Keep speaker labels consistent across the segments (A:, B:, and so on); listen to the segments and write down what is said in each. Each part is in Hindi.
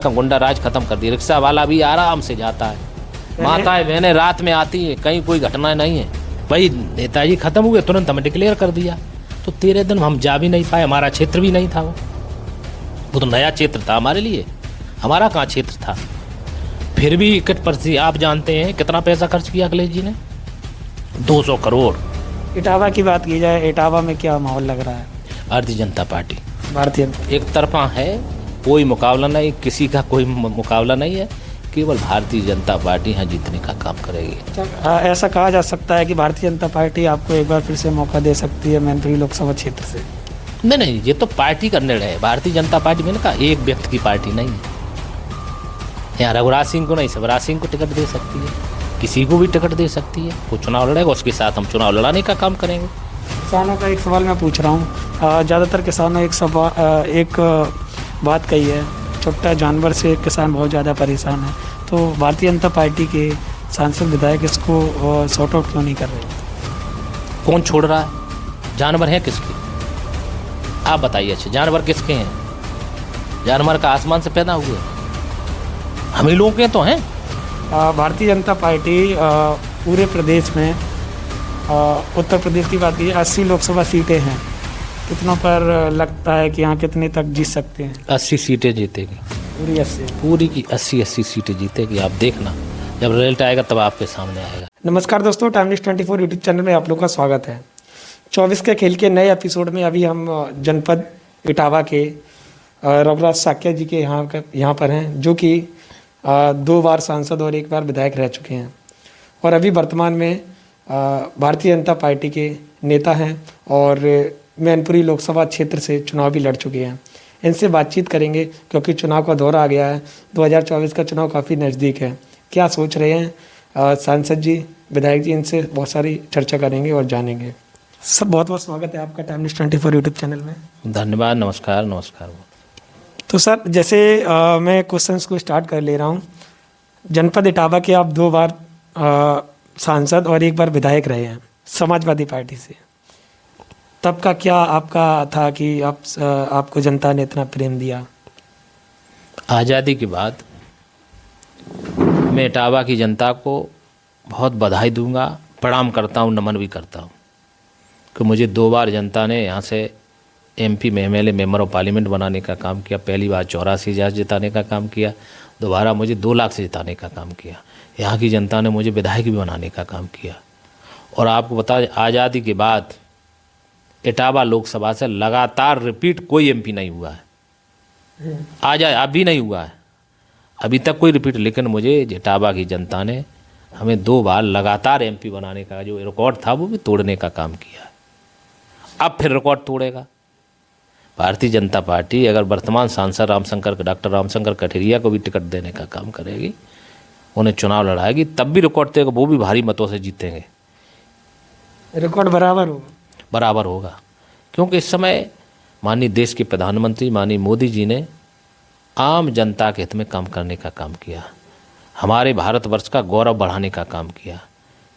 A: का गुंडा राज खत्म कर दिया। रिक्शा वाला भी आराम से जाता है, माताएं बहनें रात में आती है, कहीं कोई घटना नहीं है। भाई नेताजी खत्म हुए तुरंत हमें डिक्लेयर कर दिया, तो 13 दिन हम जा भी नहीं पाए। हमारा क्षेत्र भी नहीं था, वो तो नया क्षेत्र था हमारे लिए, हमारा कहाँ क्षेत्र था। फिर भी इकट पर से आप जानते हैं कितना पैसा खर्च किया अखिलेश जी ने, 200 करोड़।
B: इटावा की बात की जाए, इटावा में क्या माहौल लग रहा है?
A: भारतीय जनता पार्टी
B: भारतीय
A: एक तरफा है, कोई मुकाबला नहीं, किसी का कोई मुकाबला नहीं है, केवल भारतीय जनता पार्टी यहाँ जीतने का काम करेगी।
B: ऐसा कहा जा सकता है कि भारतीय जनता पार्टी आपको एक बार फिर से मौका दे सकती है मैनपुरी लोकसभा क्षेत्र से?
A: नहीं, ये तो पार्टी का निर्णय है। भारतीय जनता पार्टी मैंने कहा एक व्यक्ति की पार्टी नहीं है। यहाँ रघुराज सिंह को नहीं, शिवराज सिंह को टिकट दे सकती है, किसी को भी टिकट दे सकती है। वो चुनाव लड़ेगा, उसके साथ हम चुनाव लड़ाने का काम करेंगे।
B: किसानों का एक सवाल मैं पूछ रहा हूँ, ज़्यादातर किसानों एक बात कही है, छोटा जानवर से किसान बहुत ज़्यादा परेशान है, तो भारतीय जनता पार्टी के सांसद विधायक इसको सॉर्ट आउट क्यों नहीं कर रहे?
A: कौन छोड़ रहा है? जानवर है किसके? आप बताइए। अच्छा, जानवर किसके हैं? जानवर का आसमान से पैदा हुए, हम ही लोगों के तो हैं।
B: भारतीय जनता पार्टी पूरे प्रदेश में, उत्तर प्रदेश की बात कीजिए, 80 लोकसभा सीटें हैं। कितनों पर लगता है कि यहाँ कितने तक जीत सकते हैं?
A: 80 सीटें जीतेगी,
B: पूरी 80?
A: पूरी की 80 सीटें जीतेगी। आप देखना, जब रिजल्ट आएगा तब आपके सामने आएगा।
B: नमस्कार दोस्तों, टाइमलेस 24 यूट्यूब चैनल में आप लोगों का स्वागत है। 24 के खेल के नए एपिसोड में अभी हम जनपद इटावा के रघुराज साक्या जी के यहाँ पर हैं, जो कि 2 बार सांसद और 1 बार विधायक रह चुके हैं, और अभी वर्तमान में भारतीय जनता पार्टी के नेता हैं और मैनपुरी लोकसभा क्षेत्र से चुनाव भी लड़ चुके हैं। इनसे बातचीत करेंगे क्योंकि चुनाव का दौर आ गया है, 2024 का चुनाव काफ़ी नज़दीक है। क्या सोच रहे हैं सांसद जी, विधायक जी, इनसे बहुत सारी चर्चा करेंगे और जानेंगे। सब बहुत बहुत स्वागत है आपका टाइमलेस 24 यूट्यूब चैनल में।
A: धन्यवाद। नमस्कार। नमस्कार।
B: तो सर, जैसे मैं क्वेश्चंस को स्टार्ट कर ले रहा हूँ। जनपद इटावा के आप 2 बार सांसद और 1 बार विधायक रहे हैं समाजवादी पार्टी से। तब का क्या आपका था कि आपको जनता ने इतना प्रेम दिया?
A: आज़ादी के बाद मैं इटावा की जनता को बहुत बधाई दूंगा, प्रणाम करता हूँ, नमन भी करता हूँ कि मुझे 2 बार जनता ने यहाँ से MP में MLA मेंबर ऑफ पार्लियामेंट बनाने का काम किया। पहली बार 84,000 जिताने का काम किया, दोबारा मुझे 2 लाख से जिताने का काम किया। यहाँ की जनता ने मुझे विधायक भी बनाने का काम किया। और आपको बता, आज़ादी के बाद इटावा लोकसभा से लगातार रिपीट कोई MP नहीं हुआ है। अभी नहीं हुआ है, अभी तक कोई रिपीट। लेकिन मुझे इटावा की जनता ने हमें 2 बार लगातार MP बनाने का जो रिकॉर्ड था वो भी तोड़ने का काम किया है। अब फिर रिकॉर्ड तोड़ेगा। भारतीय जनता पार्टी अगर वर्तमान सांसद डॉक्टर रामशंकर कठेरिया को भी टिकट देने का काम करेगी, उन्हें चुनाव लड़ाएगी, तब भी रिकॉर्ड देगा, वो भी भारी मतों से जीतेंगे।
B: रिकॉर्ड बराबर होगा, क्योंकि इस समय
A: माननीय देश के प्रधानमंत्री माननीय मोदी जी ने आम जनता के हित में काम करने का काम किया, हमारे भारतवर्ष का गौरव बढ़ाने का काम किया,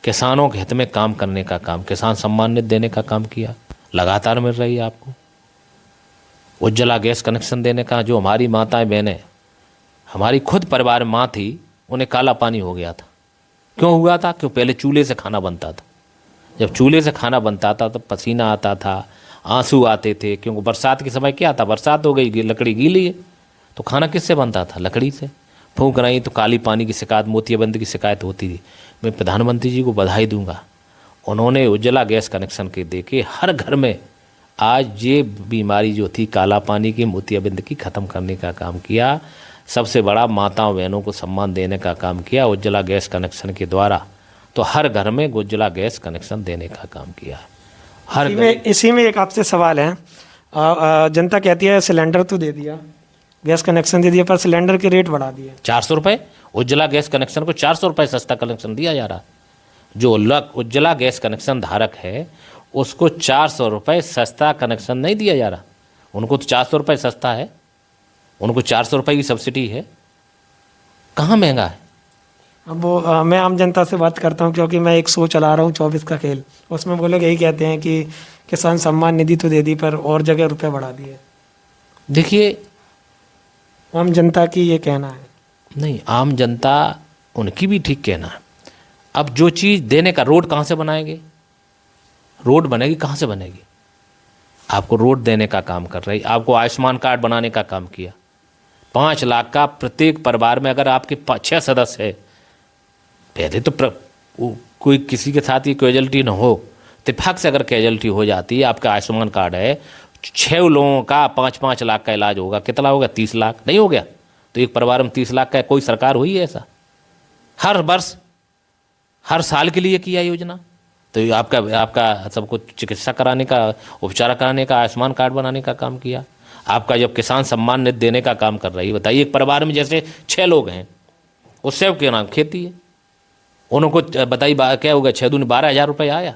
A: किसानों के हित में काम करने का काम, किसान सम्मान निधि देने का काम किया, लगातार मिल रही है आपको। उज्ज्वला गैस कनेक्शन देने का, जो हमारी माताएं बहनें, हमारी खुद परिवार माँ थी, उन्हें काला पानी हो गया था। क्यों हुआ था? क्यों? पहले चूल्हे से खाना बनता था। जब चूल्हे से खाना बनता था तो पसीना आता था, आंसू आते थे, क्योंकि बरसात के समय क्या था, बरसात हो गई, लकड़ी गीली है, तो खाना किससे बनता था? लकड़ी से। फूंक रही तो काली पानी की शिकायत, मोतियाबिंद की शिकायत होती थी। मैं प्रधानमंत्री जी को बधाई दूंगा, उन्होंने उज्ज्वला गैस कनेक्शन के दे के हर घर में आज ये बीमारी जो थी काला पानी की, मोतियाबिंद की, ख़त्म करने का काम किया। सबसे बड़ा माताओं बहनों को सम्मान देने का काम किया उज्ज्वला गैस कनेक्शन के द्वारा। तो हर घर में उज्ज्वला गैस कनेक्शन देने का काम किया।
B: इसी में एक आपसे सवाल है। जनता कहती है सिलेंडर तो दे दिया, गैस कनेक्शन दे दिया, पर सिलेंडर के रेट बढ़ा दिए।
A: 400 रुपये उज्ज्वला गैस कनेक्शन को 400 रुपये सस्ता कनेक्शन दिया जा रहा। जो उज्ज्वला गैस कनेक्शन धारक है उसको 400 रुपये सस्ता कनेक्शन नहीं दिया जा रहा। उनको तो 400 रुपये सस्ता है, उनको 400 रुपये की सब्सिडी है। कहाँ महंगा है?
B: अब वो मैं आम जनता से बात करता हूँ, क्योंकि मैं एक शो चला रहा हूँ 24 का खेल, उसमें वो लोग यही कहते हैं कि किसान सम्मान निधि तो दे दी पर और जगह रुपए बढ़ा दिए।
A: देखिए,
B: आम जनता की ये कहना है।
A: नहीं, आम जनता उनकी भी ठीक कहना है। अब जो चीज़ देने का, रोड कहाँ से बनाएंगे? रोड बनेगी कहाँ से बनेगी? आपको रोड देने का काम कर रही, आपको आयुष्मान कार्ड बनाने का काम किया। 5 लाख का प्रत्येक परिवार में, अगर आपके 6 सदस्य है, पहले तो कोई किसी के साथ ये कैजुअलिटी ना हो, इत्तेफाक से अगर कैजुअलिटी हो जाती है, आपका आयुष्मान कार्ड है, 6 लोगों का 5-5 लाख का इलाज होगा, कितना होगा? 30 लाख नहीं हो गया? तो एक परिवार में 30 लाख का कोई सरकार हुई है ऐसा? हर वर्ष, हर साल के लिए किया योजना। तो ये आपका सबको चिकित्सा कराने का, उपचार कराने का, आयुष्मान कार्ड बनाने का काम किया। आपका जब किसान सम्मान निधि देने का काम कर रही है, बताइए एक परिवार में जैसे 6 लोग हैं, उससे क्या नाम खेती है, उनको बताइए क्या होगा? 6 दूनी 12,000 रुपये आया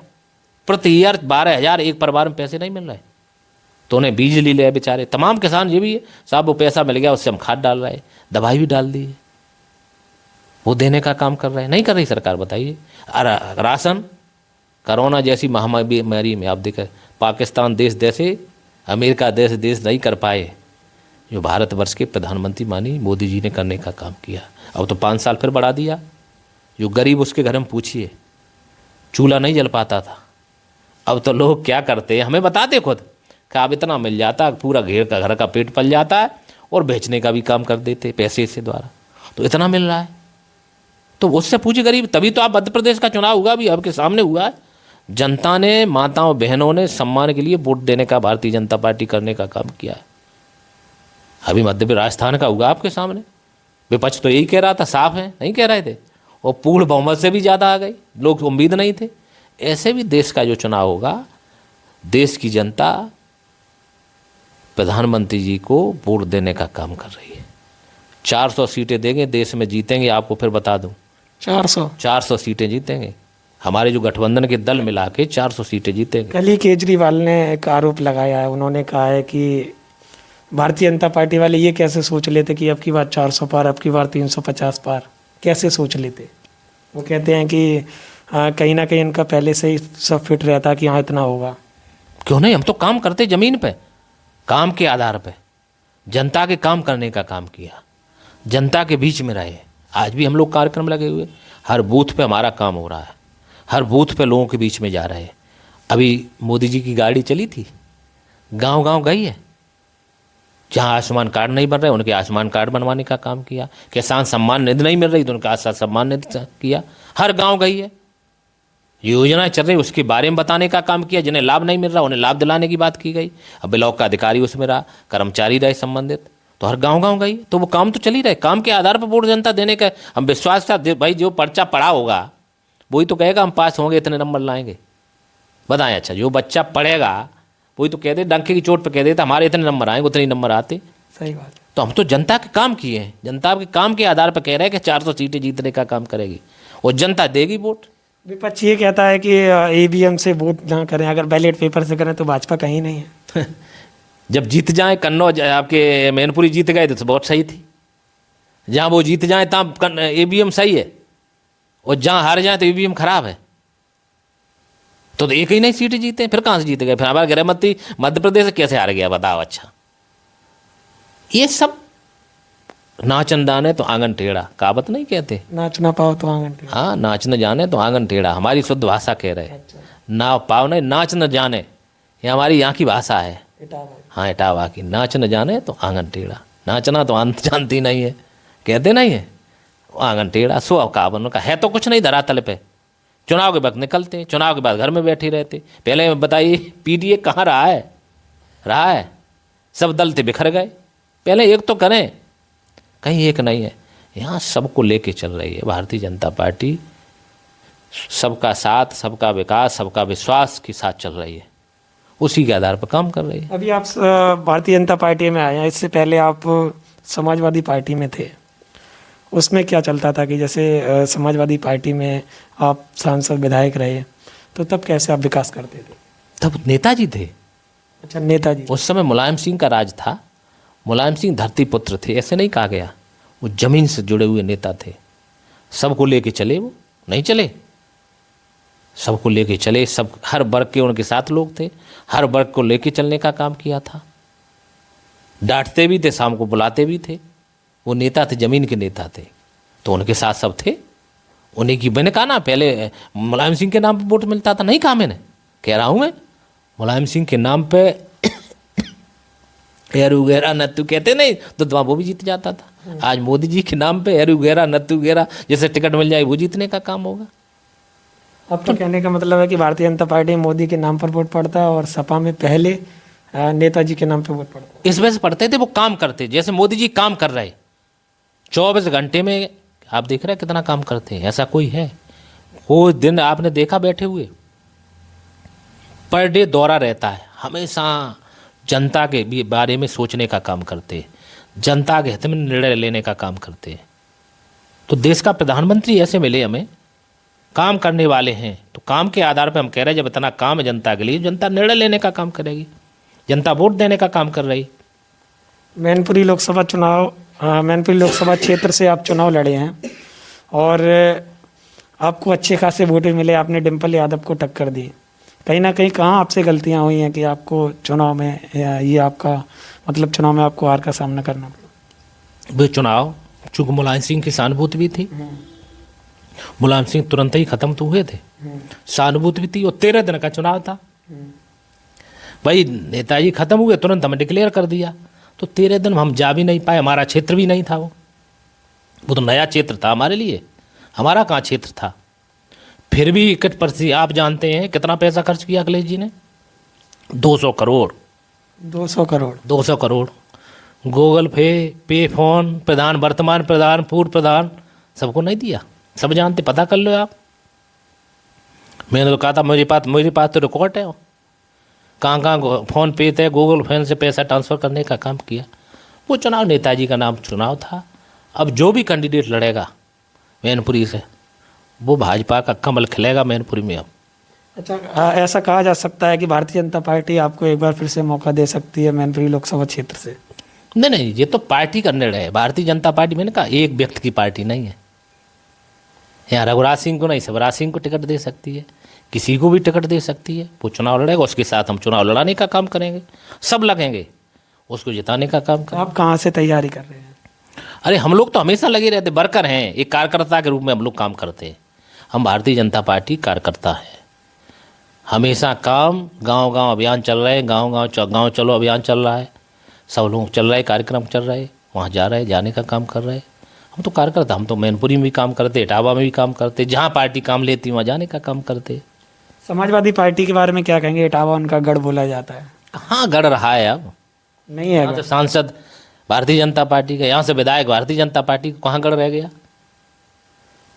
A: प्रति ईयर। 12,000 एक परिवार में पैसे नहीं मिल रहे, तो उन्हें बीज ले लिया बेचारे। तमाम किसान ये भी है साहब, वो पैसा मिल गया, उससे हम खाद डाल रहे हैं, दवाई भी डाल दी है, वो देने का काम कर रहे हैं। नहीं कर रही सरकार, बताइए। राशन, कोरोना जैसी महामारी में आप देखें, पाकिस्तान देश जैसे, अमेरिका देश नहीं कर पाए जो भारतवर्ष के प्रधानमंत्री माननीय मोदी जी ने करने का काम किया। अब तो 5 साल फिर बढ़ा दिया। जो गरीब, उसके घर में पूछिए, चूल्हा नहीं जल पाता था, अब तो लोग क्या करते हैं, हमें बताते खुद कि अब इतना मिल जाता, पूरा घर का पेट पल जाता है, और बेचने का भी काम कर देते पैसे से द्वारा, तो इतना मिल रहा है। तो उससे पूछिए गरीब, तभी तो आप मध्य प्रदेश का चुनाव हुआ, अभी आपके सामने हुआ है। जनता ने, माताओं बहनों ने सम्मान के लिए वोट देने का भारतीय जनता पार्टी करने का काम किया है। अभी मध्य प्रदेश, राजस्थान का हुआ आपके सामने। विपक्ष तो यही कह रहा था, साफ है, नहीं कह रहे थे, और पूर्ण बहुमत से भी ज़्यादा आ गई, लोग उम्मीद नहीं थे। ऐसे भी देश का जो चुनाव होगा, देश की जनता प्रधानमंत्री जी को वोट देने का काम कर रही है। 400 सीटें देंगे, देश में जीतेंगे, आपको फिर बता दूं। 400 सीटें जीतेंगे, हमारे जो गठबंधन के दल मिला के 400 सीटें जीतेंगे।
B: कल ही केजरीवाल ने एक आरोप लगाया है, उन्होंने कहा है कि भारतीय जनता पार्टी वाले ये कैसे सोच लेते कि अब की बार 400 पार, अब की बार 350 पार, कैसे सोच लेते। वो कहते हैं कि कहीं ना कहीं इनका पहले से ही सब फिट रहता कि हाँ इतना होगा।
A: क्यों नहीं, हम तो काम करते ज़मीन पे, काम के आधार पे, जनता के काम करने का काम किया, जनता के बीच में रहे। आज भी हम लोग कार्यक्रम लगे हुए, हर बूथ पे हमारा काम हो रहा है, हर बूथ पे लोगों के बीच में जा रहे हैं। अभी मोदी जी की गाड़ी चली थी, गांव गांव गई है, जहां आयुष्मान कार्ड नहीं बन रहे उनके आयुष्मान कार्ड बनवाने का काम किया, किसान सम्मान निधि नहीं मिल रही तो उनका सम्मान निधि किया, हर गांव गई है, योजनाएं चल रही उसके बारे में बताने का काम किया, जिन्हें लाभ नहीं मिल रहा उन्हें लाभ दिलाने की बात की गई। अब ब्लॉक का अधिकारी उसमें रहा, कर्मचारी रहे संबंधित, तो हर गांव गांव गई, तो वो काम तो चल ही रहे। काम के आधार पर वोट जनता देने का हम विश्वास का, भाई जो पर्चा पढ़ा होगा वही तो कहेगा हम पास होंगे, इतने नंबर लाएंगे, बताएं। अच्छा, जो बच्चा पढ़ेगा वही तो कह दे, डंके की चोट पर कह देता हमारे इतने नंबर आएंगे, उतने नंबर आते।
B: सही बात है।
A: तो हम तो जनता के काम किए हैं, जनता के काम के आधार पर कह रहे हैं कि 400 सीटें जीतने का काम करेगी, और जनता देगी वोट।
B: विपक्ष ये कहता है कि ईवीएम से वोट ना करें, अगर बैलेट पेपर से करें तो भाजपा कहीं नहीं है।
A: जब जीत जाए, कन्नौज आपके मैनपुरी जीत गए तो बहुत सही थी, जहाँ वो जीत जाए तहाँ ईवीएम सही है, और जहाँ हार जाए तो ईवीएम खराब है। तो एक ही नहीं सीटें जीते, फिर कहाँ से जीत गए? फिर हमारा गृह मंत्री मध्य प्रदेश कैसे हार गया, बताओ। अच्छा, ये सब नाच न जाने तो आंगन टेढ़ा, कहावत नहीं कहते,
B: नाच ना पाओ तो आंगन टेढ़ा।
A: हाँ, नाच न जाने तो आंगन टेढ़ा, हमारी शुद्ध भाषा कह रहे हैं। ना पाओ नहीं, नाच न जाने, ये हमारी यहाँ की भाषा है। हाँ, इटावा की, नाच न जाने तो आंगन टेढ़ा, नाचना तो अंत जानती नहीं है, कहते नहीं है, आंगन टेढ़ा। सो कहावत का है तो कुछ नहीं धरातल पे। चुनाव के वक्त निकलते, चुनाव के बाद घर में बैठे रहते। पहले बताइए पीटीए कहाँ रहा है, सब दल थे बिखर गए। पहले एक तो करें, कहीं एक नहीं है, यहाँ सबको लेके चल रही है भारतीय जनता पार्टी, सबका साथ, सबका विकास, सबका विश्वास के साथ चल रही है, उसी के आधार पर काम कर रही है।
B: अभी आप भारतीय जनता पार्टी में आए हैं, इससे पहले आप समाजवादी पार्टी में थे, उसमें क्या चलता था कि जैसे समाजवादी पार्टी में आप सांसद विधायक रहे, तो तब कैसे आप विकास करते थे?
A: तब नेताजी थे।
B: अच्छा, नेताजी।
A: उस समय मुलायम सिंह का राज था, मुलायम सिंह धरती पुत्र थे, ऐसे नहीं कहा गया, वो जमीन से जुड़े हुए नेता थे, सबको लेके चले, वो नहीं चले, सबको लेके चले, सब हर वर्ग के उनके साथ लोग थे, हर वर्ग को लेके चलने का काम किया था, डांटते भी थे, शाम को बुलाते भी थे, वो नेता थे, जमीन के नेता थे, तो उनके साथ सब थे। उन्हीं की, मैंने कहा ना पहले मुलायम सिंह के नाम पे वोट मिलता था, नहीं कहा मैंने, कह रहा हूँ मैं, मुलायम सिंह के नाम पे हेरू गहरा नत्थू कहते नहीं तो वो भी जीत जाता था। आज मोदी जी के नाम पे हेरू गहरा नत्थू गहरा जैसे टिकट मिल जाए वो जीतने का काम होगा।
B: आपका कहने का मतलब है कि भारतीय जनता पार्टी मोदी के नाम पर वोट पड़ता है और सपा में पहले नेताजी के नाम पे वोट पड़ता है।
A: इस वजह से पढ़ते थे, वो काम करते, जैसे मोदी जी काम कर रहे 24 घंटे में, आप देख रहे हैं कितना काम करते हैं, ऐसा कोई है? वो दिन आपने देखा बैठे हुए, पर डे दौरा रहता है, हमेशा जनता के बारे में सोचने का काम करते, जनता के हित में निर्णय लेने का काम करते। तो देश का प्रधानमंत्री ऐसे मिले हमें, काम करने वाले हैं, तो काम के आधार पर हम कह रहे हैं जब इतना काम है जनता के लिए, जनता निर्णय लेने का काम करेगी, जनता वोट देने का काम कर रही।
B: मैनपुरी लोकसभा क्षेत्र से आप चुनाव लड़े हैं और आपको अच्छे खासे वोट भी मिले, आपने डिम्पल यादव को टक्कर दी। कहीं ना कहीं कहाँ आपसे गलतियाँ हुई हैं कि आपको चुनाव में ये आपका मतलब चुनाव में आपको हार का सामना करना पड़ा?
A: वो चुनाव चूँकि मुलायम सिंह की सहानुभूति भी थी, मुलायम सिंह तुरंत ही खत्म तो हुए थे, सहानुभूति भी थी, और 13 दिन का चुनाव था भाई। नेताजी खत्म हुए तुरंत हमें डिक्लेयर कर दिया, तो 13 दिन हम जा भी नहीं पाए, हमारा क्षेत्र भी नहीं था, वो तो नया क्षेत्र था हमारे लिए, हमारा कहाँ क्षेत्र था। फिर भी 21% आप जानते हैं कितना पैसा खर्च किया अखिलेश जी ने? 200 करोड़ 200 करोड़ गूगल पे फोन, प्रधान, वर्तमान प्रधान, पूर्व प्रधान, सबको नहीं दिया, सब जानते, पता कर लो आप। मैंने तो कहा था मेरे पास तो रिकॉर्ड है, कहाँ कहाँ फ़ोन पे थे, गूगल फोन से पैसा ट्रांसफ़र करने का काम किया। वो चुनाव नेताजी का नाम चुनाव था। अब जो भी कैंडिडेट लड़ेगा मैनपुरी से, वो भाजपा का कमल खिलेगा मैनपुरी में। अब
B: अच्छा, ऐसा कहा जा सकता है कि भारतीय जनता पार्टी आपको एक बार फिर से मौका दे सकती है मैनपुरी लोकसभा क्षेत्र से?
A: नहीं, ये तो पार्टी का निर्णय है। भारतीय जनता पार्टी, मैंने कहा, एक व्यक्ति की पार्टी नहीं है। यहाँ रघुराज सिंह को नहीं, शिवराज सिंह को टिकट दे सकती है, किसी को भी टिकट दे सकती है। वो चुनाव लड़ेगा, उसके साथ हम चुनाव लड़ाने का काम करेंगे, सब लगेंगे, उसको जिताने का काम करेंगे।
B: आप कहाँ से तैयारी कर रहे हैं?
A: अरे हम लोग तो हमेशा लगे रहते, वर्कर हैं, एक कार्यकर्ता के रूप में हम लोग काम करते हैं। हम भारतीय जनता पार्टी कार्यकर्ता है, हमेशा काम, गांव-गांव अभियान चल रहे हैं, गांव चलो अभियान चल रहा है, सब लोग चल रहे, कार्यक्रम चल रहे, वहाँ जा रहे, जाने का काम कर रहे। हम तो कार्यकर्ता, हम तो मैनपुरी में भी काम करते, इटावा में भी काम करते, जहाँ पार्टी काम लेती वहाँ जाने का काम करते।
B: समाजवादी पार्टी के बारे में क्या कहेंगे? इटावा उनका गढ़ बोला जाता है।
A: कहाँ गढ़ रहा है? अब
B: नहीं है।
A: यहाँ से सांसद भारतीय जनता पार्टी का, यहाँ से विधायक भारतीय जनता पार्टी का, कहाँ गढ़ रह गया?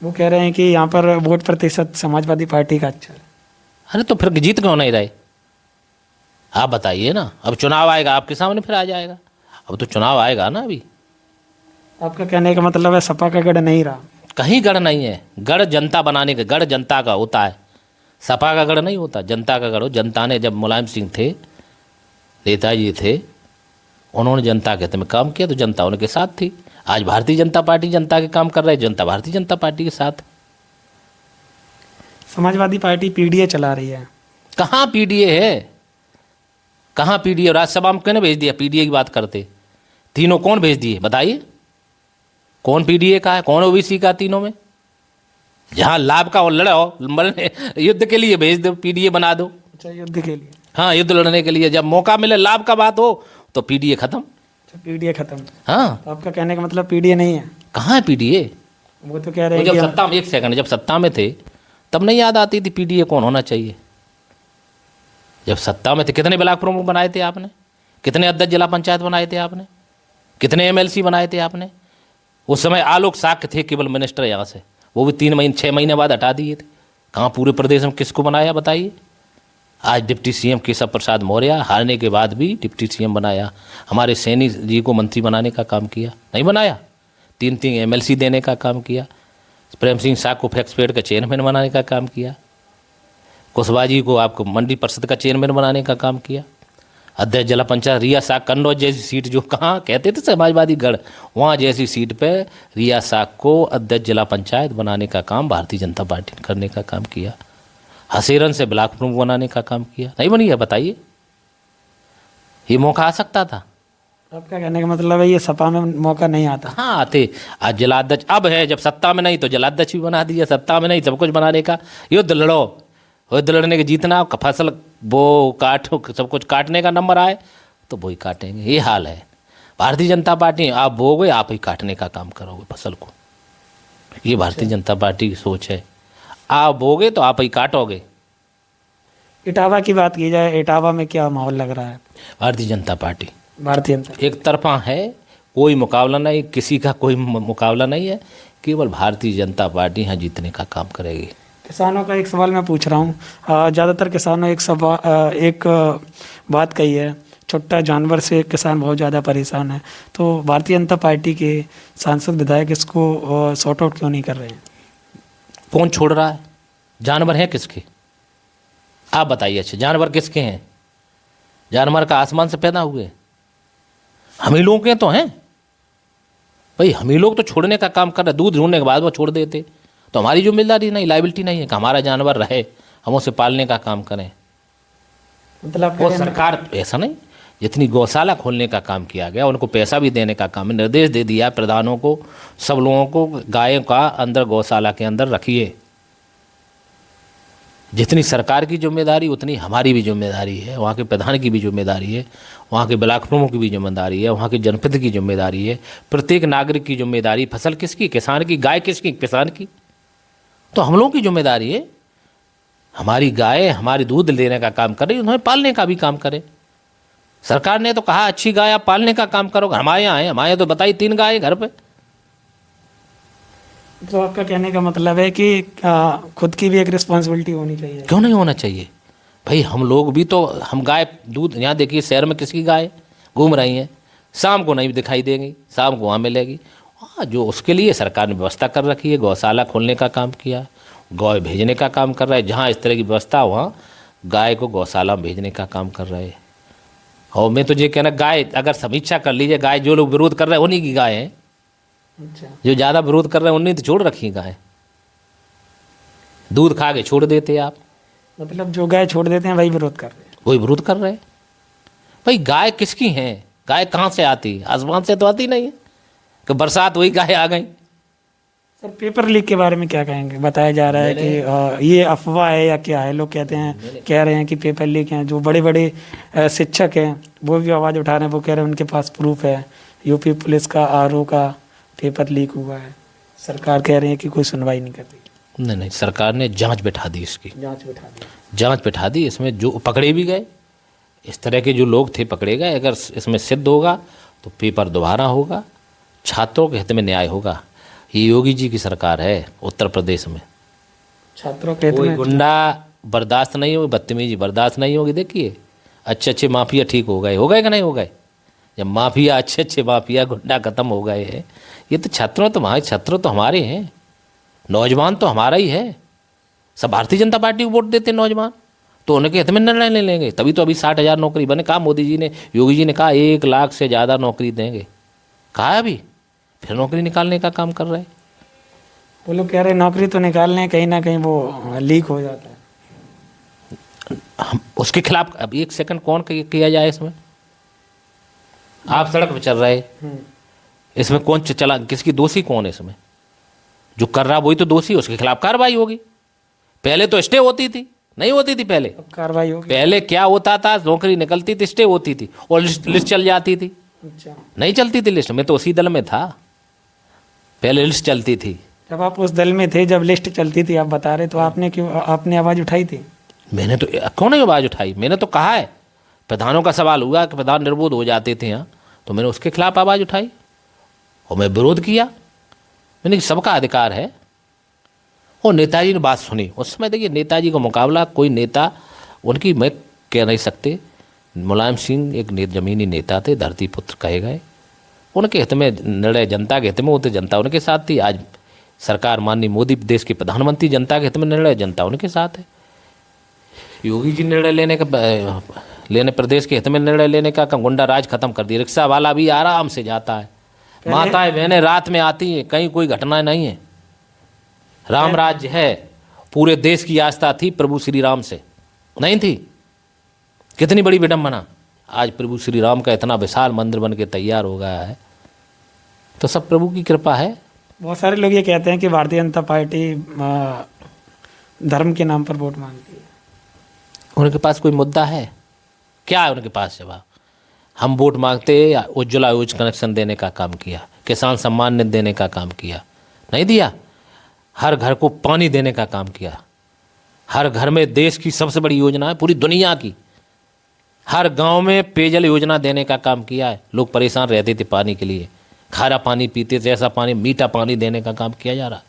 B: वो कह रहे हैं कि यहाँ पर वोट प्रतिशत समाजवादी पार्टी का अच्छा है।
A: अरे तो फिर जीत क्यों नहीं रहे? आप बताइए ना, अब चुनाव आएगा आपके सामने फिर आ जाएगा। अब तो चुनाव आएगा ना अभी।
B: आपका कहने का मतलब है सपा का गढ़ नहीं रहा?
A: कहीं गढ़ नहीं है, गढ़ जनता बनाने का, गढ़ जनता का होता है, सपा का गढ़ नहीं होता, जनता का गढ़ हो। जनता ने, जब मुलायम सिंह थे, नेताजी थे, उन्होंने जनता के हित में काम किया तो जनता उनके साथ थी। आज भारतीय जनता पार्टी जनता के काम कर रही है, जनता भारतीय जनता पार्टी के साथ।
B: समाजवादी पार्टी पीडीए चला रही है।
A: कहाँ पीडीए है? कहाँ पीडीए? राज्यसभा में किसने भेज दिया? पीडीए की बात करते, तीनों कौन भेज दिए बताइए? कौन पीडीए का है, कौन ओबीसी का? तीनों में जहाँ लाभ का और लड़ो, युद्ध के लिए भेज दो, पीडीए बना दो।
B: अच्छा, युद्ध के लिए?
A: हाँ, युद्ध लड़ने के लिए, जब मौका मिले, लाभ का बात हो तो पीडीए खत्म।
B: अच्छा, पीडीए खत्म।
A: हाँ,
B: तो आपका कहने का मतलब पीडीए नहीं है?
A: कहाँ है पीडीए?
B: वो तो कह रहे हैं
A: जब
B: कि
A: सत्ता में, एक सेकंड, जब सत्ता में थे तब नहीं याद आती थी पीडीए कौन होना चाहिए? जब सत्ता में थे, कितने ब्लॉक प्रमुख बनाए थे आपने? कितने अध्यक्ष जिला पंचायत बनाए थे आपने? कितने एमएलसी बनाए थे आपने? उस समय आलोक साक्य थे केवल मिनिस्टर यहाँ से, वो भी 6 महीने बाद हटा दिए थे। कहाँ पूरे प्रदेश में किसको बनाया बताइए? आज डिप्टी सीएम केशव प्रसाद मौर्य हारने के बाद भी डिप्टी सीएम बनाया। हमारे सैनी जी को मंत्री बनाने का काम किया, नहीं बनाया? 3 एमएलसी देने का काम किया। प्रेम सिंह साग को फैक्सपेड का चेयरमैन बनाने का काम किया। कुशवाहा जी को आपको मंडी परिषद का चेयरमैन बनाने का काम किया। अध्यक्ष जिला पंचायत रिया साग, कन्नौज जैसी सीट जो कहाँ कहते थे समाजवादी गढ़, वहाँ जैसी सीट पे रिया साग को अध्यक्ष जिला पंचायत बनाने का काम भारतीय जनता पार्टी ने करने का काम किया। हसेरन से ब्लॉक प्रमुख बनाने का काम किया, नहीं बनी है बताइए? ये मौका आ सकता था।
B: आपका कहने का मतलब है ये सपा में मौका नहीं आता।
A: हाँ आते। आज जलाध्यक्ष अब है, जब सत्ता में नहीं तो जलाध्यक्ष भी बना दिया, सत्ता में नहीं सब कुछ बनाने का। युद्ध लड़ो, युद्ध लड़ने के जीतना, फसल वो काटो, सब कुछ काटने का नंबर आए तो वही काटेंगे, ये हाल है भारतीय जनता पार्टी। आप बोओगे, आप ही काटने का काम करोगे फसल को, ये भारतीय जनता पार्टी की सोच है। आप बोओगे तो आप ही काटोगे।
B: इटावा की बात की जाए, इटावा में क्या माहौल लग रहा है?
A: भारतीय जनता पार्टी
B: भारतीय जनता
A: एक तरफा है, कोई मुकाबला नहीं, किसी का कोई मुकाबला नहीं है, केवल भारतीय जनता पार्टी यहाँ जीतने का काम करेगी।
B: किसानों का एक सवाल मैं पूछ रहा हूँ, ज़्यादातर किसानों एक बात कही है, छोटा जानवर से किसान बहुत ज़्यादा परेशान है, तो भारतीय जनता पार्टी के सांसद विधायक इसको सॉर्ट आउट क्यों नहीं कर रहे हैं?
A: कौन छोड़ रहा है? जानवर हैं किसके? आप बताइए। अच्छे जानवर किसके हैं? जानवर का आसमान से पैदा हुए हम ही लोगों के तो हैं भाई। हम ही लोग तो छोड़ने का काम कर रहे, दूध ढूंढने के बाद वो छोड़ देते तो हमारी जिम्मेदारी नहीं, लाइबिलिटी नहीं है कि हमारा जानवर रहे, हम उसे पालने का काम करें।
B: मतलब
A: वो सरकार ऐसा नहीं, जितनी गौशाला खोलने का काम किया गया, उनको पैसा भी देने का काम, निर्देश दे दिया प्रधानों को, सब लोगों को गायों का अंदर गौशाला के अंदर रखिए। जितनी सरकार की जिम्मेदारी उतनी हमारी भी जिम्मेदारी है, वहाँ के प्रधान की भी जिम्मेदारी है, वहाँ के ब्लॉक प्रमुख की भी जिम्मेदारी है, वहाँ के जनपद की जिम्मेदारी है, प्रत्येक नागरिक की जिम्मेदारी। फसल किसकी? किसान की। गाय किसकी? किसान की। तो हम लोगों की जिम्मेदारी है, हमारी गाय हमारी दूध लेने का काम करे, उन्हें पालने का भी काम करे। सरकार ने तो कहा अच्छी गाय आप पालने का काम करो, हमारे यहाँ है, हमारे यहाँ तो बताई 3 गाय घर पे।
B: तो आपका कहने का मतलब है कि खुद की भी एक रिस्पॉन्सिबिलिटी होनी चाहिए।
A: क्यों नहीं होना चाहिए भाई? हम लोग भी तो, हम गाय दूध, यहाँ देखिए शहर में किसकी गाय घूम रही हैं, शाम को नहीं दिखाई देंगी, शाम को वहाँ मिलेगी। हाँ, जो उसके लिए सरकार ने व्यवस्था कर रखी है, गौशाला खोलने का काम किया, गाय भेजने का काम कर रहा है, जहाँ इस तरह की व्यवस्था वहाँ गाय को गौशाला में भेजने का काम कर रहे हैं। और मैं तो ये कहना, गाय अगर समीक्षा कर लीजिए, गाय जो लोग विरोध कर रहे हैं उन्हीं की गाय है।
B: अच्छा।
A: जो ज़्यादा विरोध कर रहे हैं उन्हीं तो छोड़ रखी गाय, दूध खा के छोड़ देते आप।
B: मतलब जो गाय छोड़ देते हैं वही विरोध कर रहे हैं।
A: वही विरोध कर रहे हैं भाई। गाय किसकी है? गाय कहाँ से आती? आसमान से तो आती नहीं है कि बरसात हुई गाय आ गई।
B: सर पेपर लीक के बारे में क्या कहेंगे? बताया जा रहा है कि ये अफवाह है या क्या है? लोग कहते हैं, कह रहे हैं कि पेपर लीक हैं। जो बड़े बड़े शिक्षक हैं वो भी आवाज़ उठा रहे हैं, वो कह रहे हैं उनके पास प्रूफ है, यूपी पुलिस का आरओ का पेपर लीक हुआ है। सरकार कह रही है कि कोई सुनवाई नहीं कर रही।
A: नहीं, सरकार ने जांच बैठा दी, इसकी
B: जांच बैठा दी,
A: जांच बैठा दी। इसमें जो पकड़े भी गए, इस तरह के जो लोग थे पकड़े गए। अगर इसमें सिद्ध होगा तो पेपर दोबारा होगा, छात्रों के हित में न्याय होगा। ये योगी जी की सरकार है उत्तर प्रदेश में।
B: छात्रों के
A: कोई गुंडा बर्दाश्त नहीं होगी, बदतमीजी बर्दाश्त नहीं होगी। देखिए अच्छे माफिया ठीक हो गए कि नहीं हो गए? जब माफिया अच्छे माफिया गुंडा खत्म हो गए हैं, ये तो छात्रों तो हमारे, छात्र तो हमारे हैं, नौजवान तो हमारा ही है। सब भारतीय जनता पार्टी को वोट देते नौजवान, तो उनके हित में निर्णय ले लेंगे। तभी तो अभी 60,000 नौकरी बने। कहा मोदी जी ने, योगी जी ने कहा 1 लाख से ज़्यादा नौकरी देंगे। कहा अभी फिर नौकरी निकालने का काम कर रहे हैं।
B: वो लोग कह रहे हैं नौकरी तो निकालने, कहीं ना कहीं वो लीक हो जाता है।
A: हम उसके खिलाफ अब 1 सेकंड कौन किया जाए इसमें? आप सड़क पर चल रहे, इसमें कौन चला, किसकी दोषी कौन है इसमें? जो कर रहा वही तो दोषी, उसके खिलाफ कार्रवाई होगी। पहले तो स्टे होती थी, नहीं होती थी पहले?
B: कार्रवाई होगी।
A: पहले क्या होता था, नौकरी निकलती थी, स्टे होती थी और लिस्ट चल जाती थी।
B: अच्छा।
A: नहीं चलती थी लिस्ट, मैं तो उसी दल में था, पहले लिस्ट चलती थी।
B: जब आप उस दल में थे, जब लिस्ट चलती थी आप बता रहे, तो आपने आवाज़ उठाई थी?
A: मैंने तो कौन है आवाज़ उठाई? मैंने तो कहा है, प्रधानों का सवाल हुआ कि प्रधान निर्बोध हो जाते थे यहाँ, तो मैंने उसके खिलाफ आवाज़ उठाई और मैं विरोध किया। मैंने सबका अधिकार है। और नेताजी ने बात सुनी उस समय। देखिए नेताजी का मुकाबला कोई नेता उनकी मैं कह नहीं सकते। मुलायम सिंह एक जमीनी नेता थे, धरती पुत्र कहे गए। उनके हित में निर्णय जनता के हित में होते, जनता उनके साथ थी। आज सरकार माननीय मोदी देश के प्रधानमंत्री, जनता के हित में निर्णय, जनता उनके साथ है। योगी जी निर्णय लेने प्रदेश के हित में निर्णय लेने का गुंडा राज खत्म कर दिया। रिक्शा वाला भी आराम से जाता है, माताएं बहनें रात में आती हैं, कहीं कोई घटना नहीं है। राम राज्य है, पूरे देश की आस्था थी प्रभु श्री राम से, नहीं थी? कितनी बड़ी विडंबना। आज प्रभु श्री राम का इतना विशाल मंदिर बन के तैयार हो गया है, तो सब प्रभु की कृपा है।
B: बहुत सारे लोग ये कहते हैं कि भारतीय जनता पार्टी धर्म के नाम पर वोट मांगती है।
A: उनके पास कोई मुद्दा है क्या? है उनके पास जवाब? हम वोट मांगते, उज्ज्वला योजना कनेक्शन देने का काम किया, किसान सम्मान निधि देने का काम किया, नहीं दिया? हर घर को पानी देने का काम किया, हर घर में देश की सबसे बड़ी योजना है पूरी दुनिया की, हर गांव में पेयजल योजना देने का काम किया है। लोग परेशान रहते थे पानी के लिए, खारा पानी पीते थे, ऐसा पानी मीठा पानी देने का काम किया जा रहा।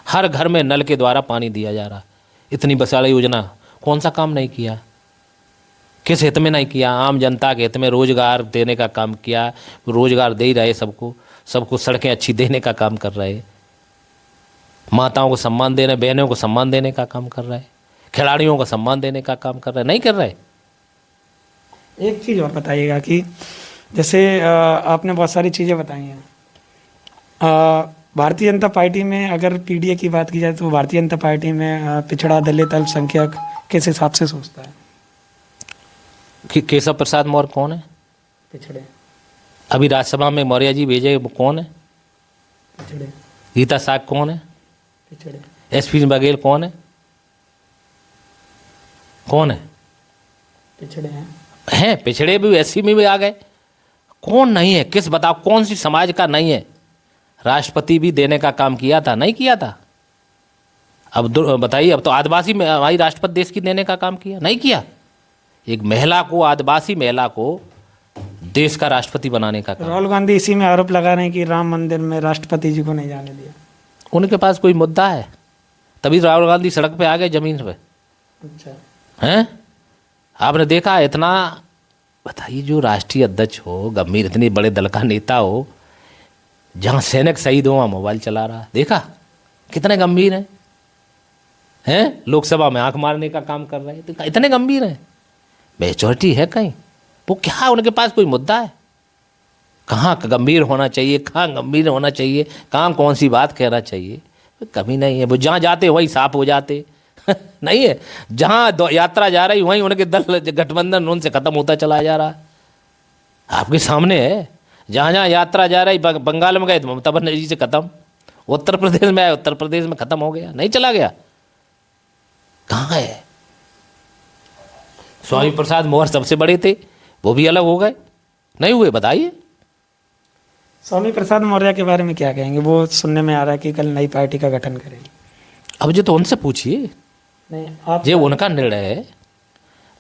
A: हर घर में नल के द्वारा पानी दिया जा रहा। इतनी विशाल योजना, कौन सा काम नहीं किया? किस हित में नहीं किया? आम जनता के हित में रोजगार देने का काम किया। रोजगार दे ही रहे सबको, सबको सड़कें अच्छी देने का काम कर रहे, माताओं को सम्मान देने, बहनों को सम्मान देने का काम कर रहे, खिलाड़ियों को सम्मान देने का काम कर रहे, नहीं कर रहे।
B: एक चीज़ और बताइएगा कि जैसे आपने बहुत सारी चीज़ें बताई हैं, भारतीय जनता पार्टी में अगर पीडीए की बात की जाए तो भारतीय जनता पार्टी में पिछड़ा, दलित, अल्पसंख्यक किस हिसाब से सोचता है?
A: केशव प्रसाद मौर्य कौन है?
B: पिछड़े।
A: अभी राज्यसभा में मौर्य जी भेजे, वो कौन है?
B: पिछड़े।
A: गीता साग कौन है?
B: पिछड़े।
A: एसपी बघेल कौन है? कौन है?
B: पिछड़े
A: हैं पिछड़े भी एससी में भी आ गए। कौन नहीं है? किस बताओ, कौन सी समाज का नहीं है? राष्ट्रपति भी देने का काम किया था, नहीं किया था? अब बताइए, अब तो आदिवासी में हमारी राष्ट्रपति देश की देने का काम किया, नहीं किया? एक महिला को, आदिवासी महिला को देश का राष्ट्रपति बनाने का काम।
B: राहुल गांधी इसी में आरोप लगा रहे हैं कि राम मंदिर में राष्ट्रपति जी को नहीं जाने दिया।
A: उनके पास कोई मुद्दा है? तभी राहुल गांधी सड़क पे आ गए, जमीन पे।
B: अच्छा।
A: हैं? आपने देखा इतना? बताइए, जो राष्ट्रीय अध्यक्ष हो, गंभीर, इतने बड़े दल का नेता हो, जहाँ सैनिक शहीद हो वहाँ मोबाइल चला रहा, देखा कितने गंभीर हैं? लोकसभा में आंख मारने का काम कर रहे हैं, तो इतने गंभीर हैं। मेजॉरिटी है कहीं? वो क्या, उनके पास कोई मुद्दा है? कहाँ गंभीर होना चाहिए, कहाँ गंभीर होना चाहिए, कहाँ कौन सी बात कहना चाहिए, कभी नहीं है। वो जहाँ जाते वहीं साफ हो जाते नहीं है। जहाँ यात्रा जा रही वहीं उनके दल गठबंधन उनसे खत्म होता चला जा रहा। आपके सामने है, जहाँ जहाँ यात्रा जा रही, बंगाल में गए तो ममता बनर्जी से खत्म, उत्तर प्रदेश में आए उत्तर प्रदेश में खत्म हो गया, नहीं चला गया। कहाँ है? स्वामी प्रसाद मौर्य सबसे बड़े थे, वो भी अलग हो गए, नहीं हुए? बताइए।
B: स्वामी प्रसाद मौर्य के बारे में क्या कहेंगे? वो सुनने में आ रहा है कि कल नई पार्टी का गठन करेंगे।
A: अब जो तो उनसे पूछिए,
B: नहीं आप,
A: ये उनका निर्णय है।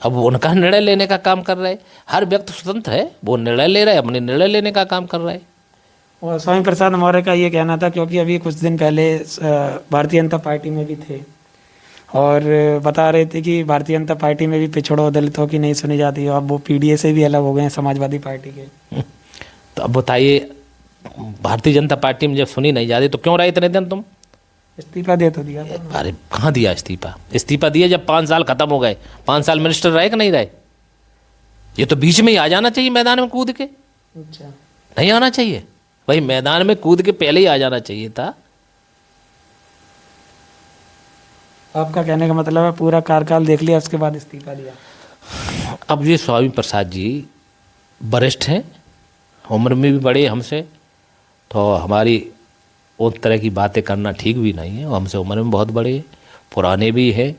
A: अब उनका निर्णय लेने का काम कर रहे। हर व्यक्ति स्वतंत्र है, वो निर्णय ले रहे, अपने निर्णय लेने का काम कर रहे।
B: और स्वामी प्रसाद मौर्य का ये कहना था, क्योंकि अभी कुछ दिन पहले भारतीय जनता पार्टी में भी थे और बता रहे थे कि भारतीय जनता पार्टी में भी पिछड़ों, दलितों की नहीं सुनी जाती, अब वो पीडीए से भी अलग हो गए हैं, समाजवादी पार्टी के।
A: तो अब बताइए, भारतीय जनता पार्टी में जब सुनी नहीं जाती तो क्यों रहे इतने दिन तुम?
B: इस्तीफा दे तो दिया था।
A: अरे कहाँ दिया इस्तीफा? इस्तीफा दिया जब 5 साल खत्म हो गए। 5 साल मिनिस्टर रहे कि नहीं रहे? ये तो बीच में ही आ जाना चाहिए मैदान में कूद के।
B: अच्छा।
A: नहीं आना चाहिए भाई, मैदान में कूद के पहले ही आ जाना चाहिए था।
B: आपका कहने का मतलब है पूरा कार्यकाल देख लिया, उसके बाद इस्तीफा दिया।
A: अब ये स्वामी प्रसाद जी वरिष्ठ हैं, उम्र में भी बड़े हमसे, तो हमारी उस तरह की बातें करना ठीक भी नहीं है। हमसे उम्र में बहुत बड़े, पुराने भी हैं,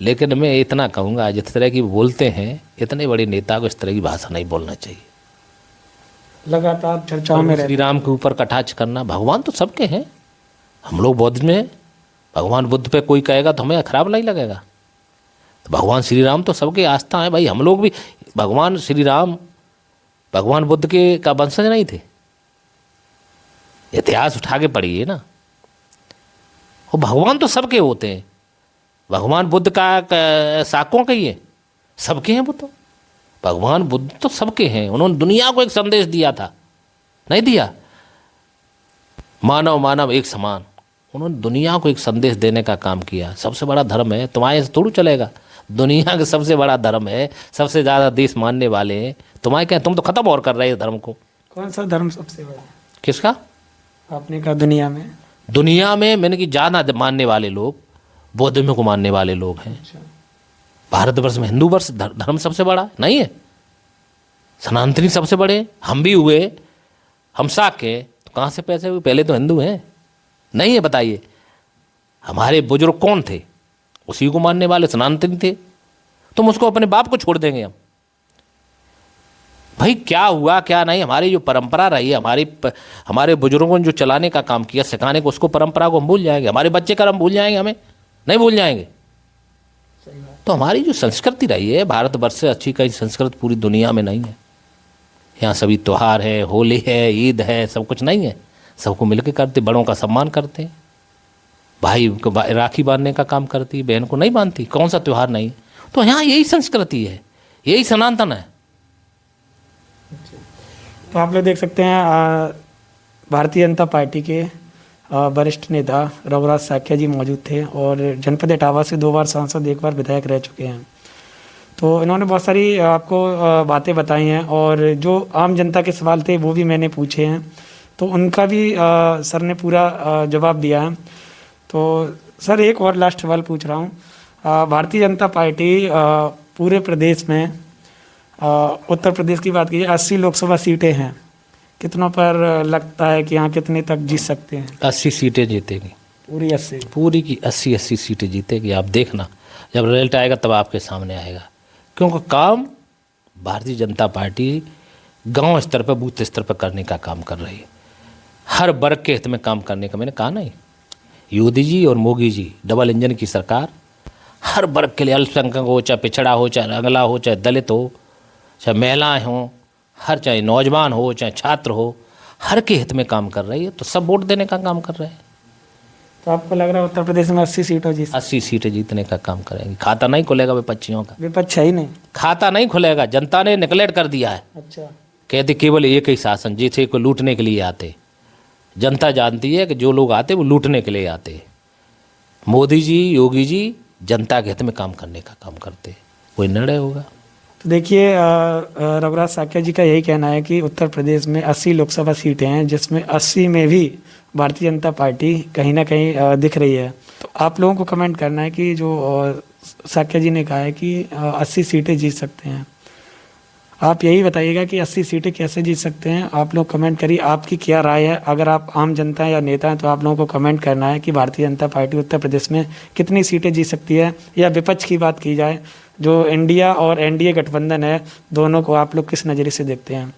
A: लेकिन मैं इतना कहूँगा, जिस तरह की बोलते हैं, इतने बड़े नेता को इस तरह की भाषा नहीं बोलना चाहिए।
B: लगातार चर्चाओं में
A: श्री राम के ऊपर कटाक्ष करना, भगवान तो सबके हैं। हम लोग बौद्ध में हैं, भगवान बुद्ध पे कोई कहेगा तो हमें खराब नहीं लगेगा। तो भगवान श्री राम तो सबके आस्था है भाई। हम लोग भी भगवान श्री राम, भगवान बुद्ध के का वंशज नहीं थे? इतिहास उठा के पढ़िए ना। वो भगवान तो सबके होते हैं। भगवान बुद्ध का साकों का ही है, सबके हैं वो तो। भगवान बुद्ध तो सबके हैं। उन्होंने दुनिया को एक संदेश दिया था, नहीं दिया? मानव मानव एक समान। उन्होंने दुनिया को एक संदेश देने का काम किया। सबसे बड़ा धर्म है, तुम्हारे से थोड़ा चलेगा। दुनिया का सबसे बड़ा धर्म है, सबसे ज़्यादा देश मानने वाले हैं। तुम्हारे क्या, तुम तो खत्म और कर रहे हो धर्म को।
B: कौन सा धर्म सबसे बड़ा?
A: किसका?
B: आपने कहा दुनिया में।
A: दुनिया में मैंने कि ज़्यादा मानने वाले लोग बौद्ध को मानने वाले लोग हैं।
B: अच्छा।
A: भारतवर्ष में हिंदू वर्ष धर्म सबसे बड़ा नहीं है? सनातनी सबसे बड़े हम भी हुए, हम साख के, तो कहाँ से पैसे हुए? पहले तो हिंदू हैं, नहीं है? बताइए, हमारे बुजुर्ग कौन थे? उसी को मानने वाले सनातनी थे। तुम उसको अपने बाप को छोड़ देंगे हम? भाई क्या हुआ क्या नहीं, हमारी जो परंपरा रही है, हमारे बुजुर्गों ने जो चलाने का काम किया, सिखाने को, उसको परंपरा को हम भूल जाएंगे? हमारे बच्चे कर्म भूल जाएंगे? हमें नहीं भूल जाएंगे। तो हमारी जो संस्कृति रही है, भारतवर्ष से अच्छी कहीं संस्कृति पूरी दुनिया में नहीं है। यहाँ सभी त्यौहार है, होली है, ईद है, सब कुछ नहीं है, सबको मिलकर करते, बड़ों का सम्मान करते हैं, भाई को राखी बांधने का काम करती, बहन को नहीं बांधती, कौन सा त्यौहार नहीं? तो यहाँ यही संस्कृति है, यही सनातन है।
B: तो आप लोग देख सकते हैं भारतीय जनता पार्टी के वरिष्ठ नेता रघुराज साक्या जी मौजूद थे और जनपद इटावा से 2 बार सांसद, 1 बार विधायक रह चुके हैं। तो इन्होंने बहुत सारी आपको बातें बताई हैं और जो आम जनता के सवाल थे वो भी मैंने पूछे हैं, तो उनका भी सर ने पूरा जवाब दिया है। तो सर एक और लास्ट सवाल पूछ रहा हूँ, भारतीय जनता पार्टी पूरे प्रदेश में, उत्तर प्रदेश की बात कीजिए, 80 लोकसभा सीटें हैं, कितनों पर लगता है कि यहाँ कितने तक जीत सकते हैं?
A: 80 सीटें जीतेगी,
B: पूरी 80?
A: पूरी की 80 सीटें जीतेगी। आप देखना, जब रिजल्ट आएगा तब आपके सामने आएगा, क्योंकि काम भारतीय जनता पार्टी गांव स्तर पर, बूथ स्तर पर करने का काम कर रही है, हर वर्ग के हित में काम करने का। मैंने कहा नहीं, योगी जी और मोदी जी डबल इंजन की सरकार, हर वर्ग के लिए, अल्पसंख्यक हो, चाहे पिछड़ा हो, चाहे अगला हो, चाहे दलित हो, चाहे महिलाएं हों, हर, चाहे नौजवान हो, चाहे छात्र हो, हर के हित में काम कर रही है। तो सब वोट देने का काम कर रहे हैं।
B: तो आपको लग रहा है उत्तर प्रदेश में 80 सीटें जीत?
A: 80 सीटें जीतने का काम करेंगे। खाता नहीं खुलेगा विपक्षियों का,
B: विपक्ष है ही नहीं,
A: खाता नहीं खुलेगा। जनता ने निगलेक्ट कर दिया है।
B: अच्छा,
A: कहते केवल एक ही शासन, जिसे को लूटने के लिए आते। जनता जानती है कि जो लोग आते वो लूटने के लिए आते। मोदी जी, योगी जी जनता के हित में काम करने का काम करते, कोई निर्णय होगा।
B: तो देखिए रघुराज साक्या जी का यही कहना है कि उत्तर प्रदेश में 80 लोकसभा सीटें हैं, जिसमें 80 में भी भारतीय जनता पार्टी कहीं ना कहीं दिख रही है। तो आप लोगों को कमेंट करना है कि जो साक्या जी ने कहा है कि 80 सीटें जीत सकते हैं, आप यही बताइएगा कि 80 सीटें कैसे जीत सकते हैं। आप लोग कमेंट करिए, आपकी क्या राय है। अगर आप आम जनता हैं या नेता हैं तो आप लोगों को कमेंट करना है कि भारतीय जनता पार्टी उत्तर प्रदेश में कितनी सीटें जीत सकती है। या विपक्ष की बात की जाए, जो इंडिया और एनडीए गठबंधन है, दोनों को आप लोग किस नज़रिए से देखते हैं।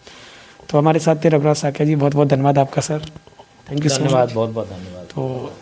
B: तो हमारे साथ थे रघुराज साक्या जी, बहुत बहुत धन्यवाद आपका sir, thank you so much.
A: धन्यवाद, बहुत बहुत धन्यवाद।
B: तो